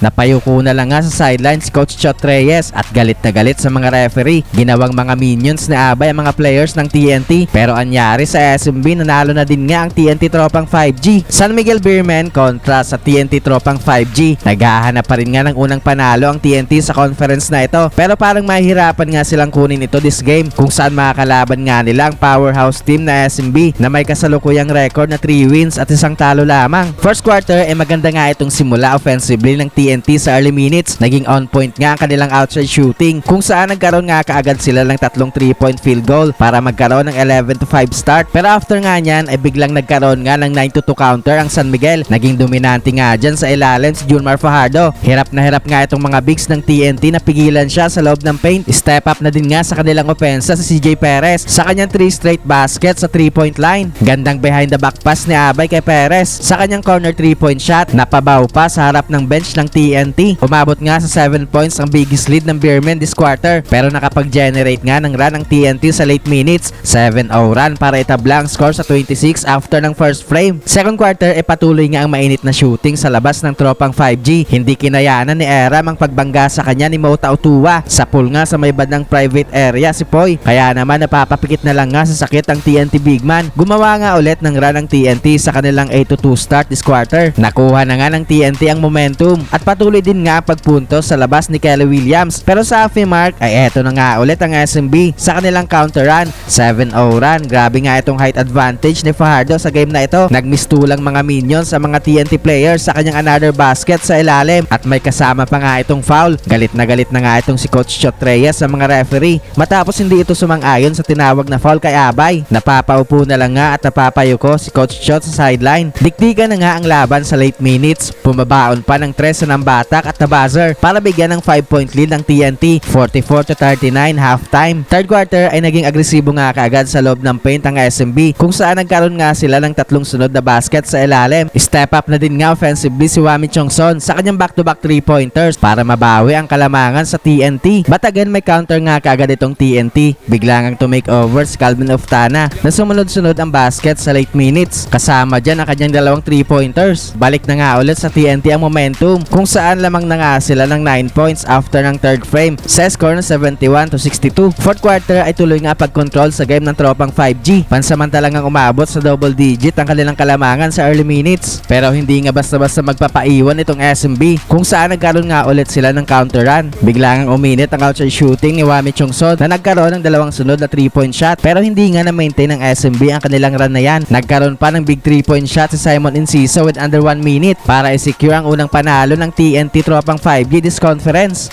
Napayuko na lang nga sa sideline si Coach Chot Reyes at galit na galit sa mga referee. Ginawang mga minions na abay ang mga players ng TNT, pero anyari sa SMB, nanalo na din nga ang TNT tropang 5G. San Miguel Beermen kontra sa TNT tropang 5G. Naghahanap pa rin nga ng unang panalo ang TNT sa conference na ito, pero parang mahihirapan nga silang kunin ito this game, kung saan makakalaban nga nila ang powerhouse team na SMB na may kasalukuyang record na 3 wins at 1 talo lamang. First quarter maganda nga itong simula offensively ng TNT sa early minutes. Naging on point nga ang kanilang outside shooting, kung saan nagkaroon nga kaagad sila ng 3 3-point field goal para magkaroon ng 11-5 start. Pero after nga niyan ay biglang nagkaroon nga ng 9-2 counter ang San Miguel. Naging dominante nga dyan sa ilalim si Junmar Fajardo. Hirap na hirap nga itong mga bigs ng TNT na pigilan siya sa loob ng paint. Step up na din nga sa kanilang opensa si CJ Perez sa kanyang 3 straight baskets sa 3-point line. Gandang behind the back pass ni Abay kay Perez sa kanyang corner 3-point shot. Napabaw pa sa harap ng bench ng TNT. Umabot nga sa 7 points ang biggest lead ng Beermen this quarter, pero nakapag-generate nga ng run ang TNT sa late minutes. 7-0 run para itabla ang score sa 26 after ng first frame. Second quarter patuloy nga ang mainit na shooting sa labas ng tropang 5G. Hindi kinayanan ni Eram ang pagbangga sa kanya ni Mota Utua. Sa pool nga sa may bandang private area si Poy, kaya naman napapapikit na lang nga sa sakit ang TNT bigman. Gumawa nga ulit ng run ang TNT sa kanilang 8-2 start this quarter. Nakuha na nga ng TNT ang momentum at patuloy din nga ang pagpuntos sa labas ni Kelly Williams, pero sa halfway mark ay eto na nga ulit ang SMB sa kanilang counter run. 7-0 run. Grabe nga itong height advantage ni Fajardo sa game na ito. Nagmistulang mga minions sa mga TNT players sa kanyang another basket sa ilalim at may kasama pa nga itong foul. Galit na nga itong si Coach Chot Reyes sa mga referee matapos hindi ito sumang-ayon sa tinawag na foul kay Abay. Napapaupo na lang nga at napapayuko si Coach Chot sa sideline. Dikdikan na nga ang laban sa late minutes. Pumabaon pa ng 3 sa Nambatak at na buzzer para bigyan ng 5-point lead ng TNT. 44-39 halftime. Third quarter ay naging agresibo nga kaagad sa loob ng paint ang SMB, kung saan nagkaroon nga sila ng 3 sunod na basket sa ilalim. Step up na din nga offensively si Wami Chongson sa kanyang back-to-back 3-pointers para mabawi ang kalamangan sa TNT. But again, may counter nga kaagad itong TNT. Biglang ang to make over si Calvin Oftana na sumunod-sunod ang basket sa late minutes. Kasama dyan ang kanyang 2 3-pointers. Balik na nga ulit sa TNT ang momentum, kung saan lamang na nga sila ng 9 points after ng third frame sa score na 71-62. Fourth quarter ay tuloy nga pag-control sa game ng tropang 5G. Pansamantalang ang umabot sa double digit ang kanilang kalamangan sa early minutes, pero hindi nga basta-basta magpapaiwan itong SMB, kung saan nagkaroon nga ulit sila ng counter run. Biglang uminit ang outside shooting ni Wami Chongson na nagkaroon ng 2 sunod na 3-point shot, pero hindi nga na-maintain ng SMB ang kanilang run na yan. Nagkaroon pa ng big 3-point shot si Simon Enciso with under 1 minute para i-secure ang unang panalo ng TNT tropang 5G this conference.